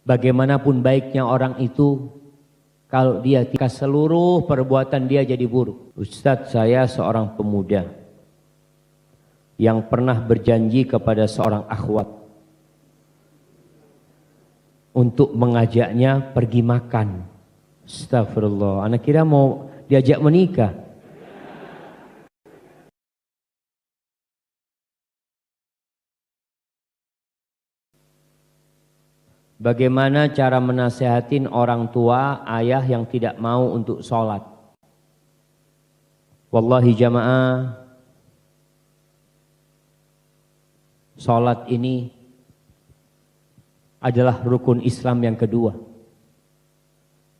Bagaimanapun baiknya orang itu, kalau dia seluruh perbuatan dia jadi buruk. Ustadz, saya seorang pemuda yang pernah berjanji kepada seorang akhwat untuk mengajaknya pergi makan. Astagfirullah, anak kira mau diajak menikah. Bagaimana cara menasehatin orang tua, ayah yang tidak mau untuk sholat? Wallahi jamaah, sholat ini adalah rukun Islam yang kedua,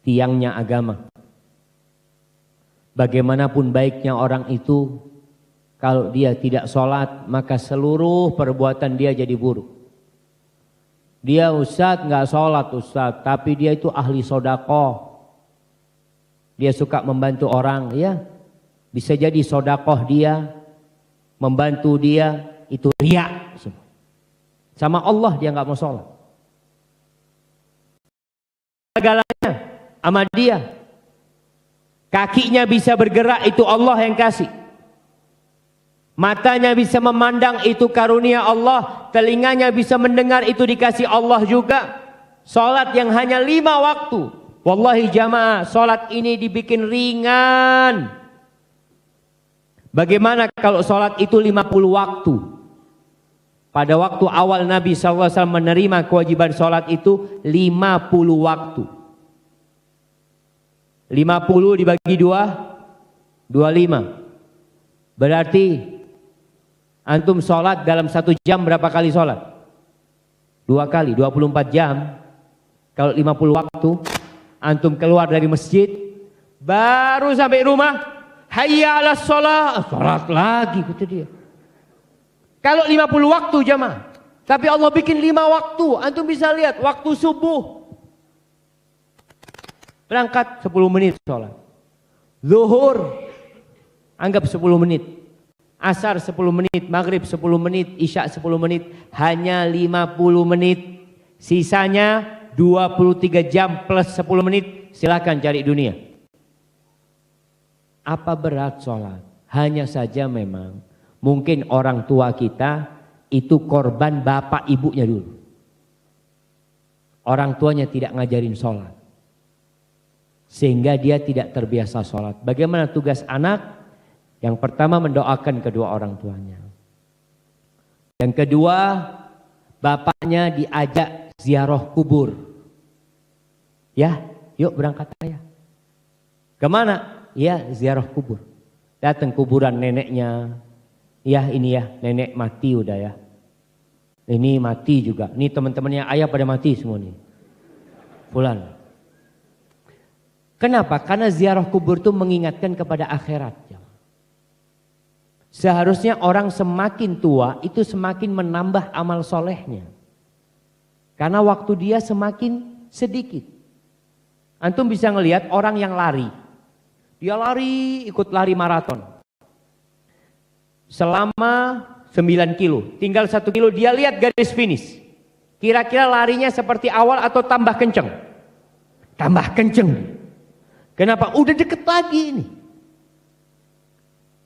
tiangnya agama. Bagaimanapun baiknya orang itu, kalau dia tidak sholat, maka seluruh perbuatan dia jadi buruk. Dia ustadz nggak sholat ustadz, tapi dia itu ahli sodakoh. Dia suka membantu orang, ya bisa jadi sodakoh dia, membantu dia itu riya. Sama Allah dia nggak mau sholat. Segalanya sama dia. Kakinya bisa bergerak itu Allah yang kasih. Matanya bisa memandang itu karunia Allah, telinganya bisa mendengar itu dikasih Allah juga. Salat yang hanya 5 waktu. Wallahi jamaah, salat ini dibikin ringan. Bagaimana kalau salat itu 50 waktu? Pada waktu awal Nabi SAW menerima kewajiban salat itu 50 waktu. 50 dibagi 2, 25. Berarti antum sholat dalam 1 jam berapa kali sholat? 2 kali, 24 jam. Kalau 50 waktu, antum keluar dari masjid, baru sampai rumah, hayya ala sholat, sholat lagi, kata dia. Kalau 50 waktu jamaah, tapi Allah bikin 5 waktu, antum bisa lihat, waktu subuh, berangkat 10 menit sholat. Zuhur, anggap 10 menit. Asar 10 menit, maghrib 10 menit, isya 10 menit, hanya 50 menit. Sisanya 23 jam plus 10 menit, silakan cari dunia. Apa berat sholat? Hanya saja memang mungkin orang tua kita itu korban bapak ibunya dulu. Orang tuanya tidak ngajarin sholat, sehingga dia tidak terbiasa sholat. Bagaimana tugas anak? Yang pertama mendoakan kedua orang tuanya. Yang kedua, bapaknya diajak ziarah kubur. Ya, yuk berangkat ayah. Kemana? Ya, ziarah kubur. Datang kuburan neneknya. Ya, ini ya, nenek mati udah ya. Ini mati juga. Ini teman-temannya ayah pada mati semua nih. Fulan. Kenapa? Karena ziarah kubur itu mengingatkan kepada akhirat. Seharusnya orang semakin tua itu semakin menambah amal solehnya. Karena waktu dia semakin sedikit. Antum bisa ngelihat orang yang lari. Dia lari, ikut lari maraton. Selama 9 kilo. Tinggal 1 kilo dia lihat garis finish. Kira-kira larinya seperti awal atau tambah kenceng? Tambah kenceng. Kenapa? Udah deket lagi ini.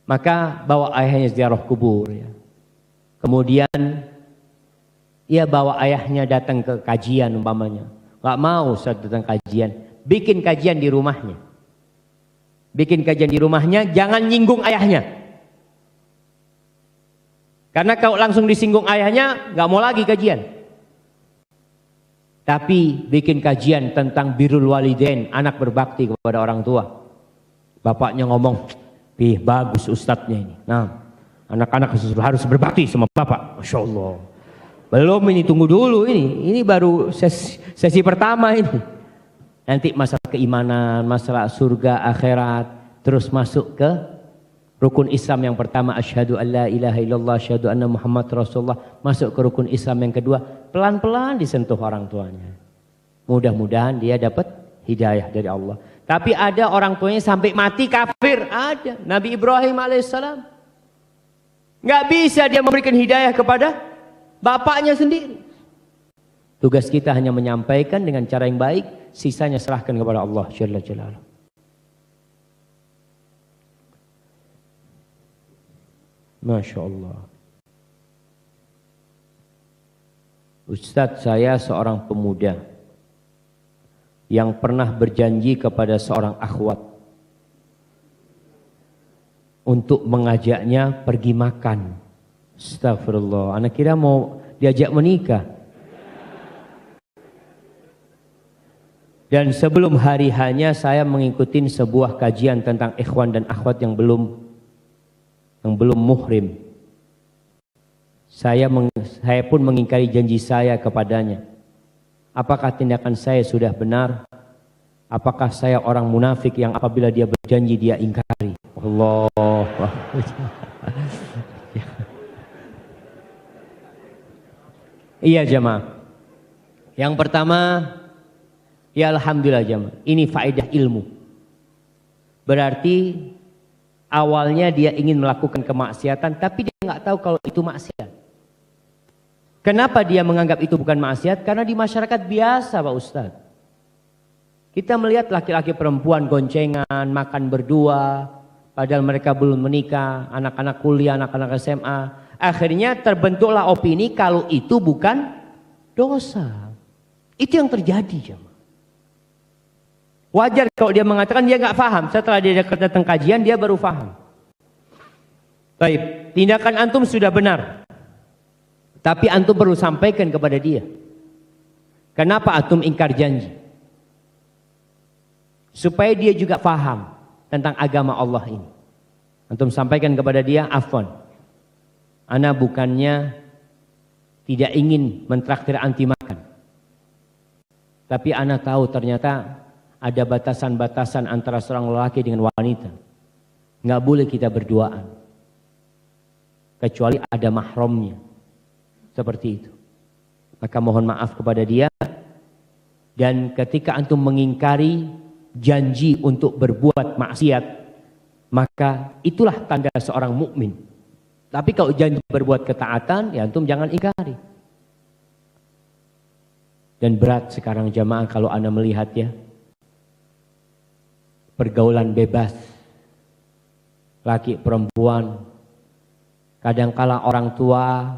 Maka bawa ayahnya ziarah kubur ya. Kemudian ia bawa ayahnya datang ke kajian umpamanya. Gak mau saat datang kajian, bikin kajian di rumahnya. Bikin kajian di rumahnya, jangan nyinggung ayahnya. Karena kalau langsung disinggung ayahnya, gak mau lagi kajian. Tapi bikin kajian tentang birrul walidain, anak berbakti kepada orang tua. Bapaknya ngomong, ih bagus ustadznya ini. Nah, anak-anak harus berbakti sama bapak. Masya Allah. Belum ini, tunggu dulu ini. Ini baru sesi pertama ini. Nanti masalah keimanan, masalah surga, akhirat. Terus masuk ke rukun Islam yang pertama. Asyhadu an la ilaha illallah, asyhadu anna Muhammad Rasulullah. Masuk ke rukun Islam yang kedua. Pelan-pelan disentuh orang tuanya. Mudah-mudahan dia dapat hidayah dari Allah. Tapi ada orang tuanya sampai mati kafir, ada. Nabi Ibrahim alaihissalam nggak bisa dia memberikan hidayah kepada bapaknya sendiri. Tugas kita hanya menyampaikan dengan cara yang baik, sisanya serahkan kepada Allah Jalla Jalaluhu. Masya Allah. Ustadz, saya seorang pemuda yang pernah berjanji kepada seorang akhwat untuk mengajaknya pergi makan. Astagfirullah, anak kira mau diajak menikah. Dan sebelum hari hanya saya mengikuti sebuah kajian tentang ikhwan dan akhwat yang belum muhrim. Saya pun mengingkari janji saya kepadanya. Apakah tindakan saya sudah benar? Apakah saya orang munafik yang apabila dia berjanji dia ingkari? Allah. Iya jemaah. Yang pertama, ya alhamdulillah jemaah, ini faedah ilmu. Berarti awalnya dia ingin melakukan kemaksiatan, tapi dia nggak tahu kalau itu maksiat. Kenapa dia menganggap itu bukan maksiat? Karena di masyarakat biasa Pak Ustadz. Kita melihat laki-laki perempuan goncengan, makan berdua, padahal mereka belum menikah, anak-anak kuliah, anak-anak SMA. Akhirnya terbentuklah opini kalau itu bukan dosa. Itu yang terjadi jemaah. Wajar kalau dia mengatakan dia nggak paham. Setelah dia datang kajian dia baru paham. Baik, tindakan antum sudah benar. Tapi antum perlu sampaikan kepada dia. Kenapa antum ingkar janji? Supaya dia juga paham tentang agama Allah ini. Antum sampaikan kepada dia, afwan, ana bukannya tidak ingin mentraktir anti makan. Tapi ana tahu ternyata ada batasan-batasan antara seorang lelaki dengan wanita. Nggak boleh kita berduaan. Kecuali ada mahramnya. Seperti itu. Maka mohon maaf kepada dia. Dan ketika antum mengingkari janji untuk berbuat maksiat, maka itulah tanda seorang mukmin. Tapi kalau janji berbuat ketaatan, ya antum jangan ingkari. Dan berat sekarang jamaah kalau anda melihat ya, pergaulan bebas, laki perempuan. Kadangkala orang tua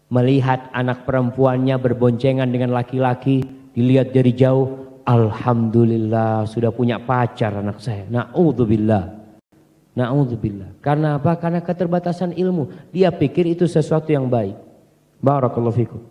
melihat anak perempuannya berboncengan dengan laki-laki, dilihat dari jauh, alhamdulillah sudah punya pacar anak saya. Na'udzubillah. Na'udzubillah. Karena apa? Karena keterbatasan ilmu. Dia pikir itu sesuatu yang baik. Barakallahu fikum.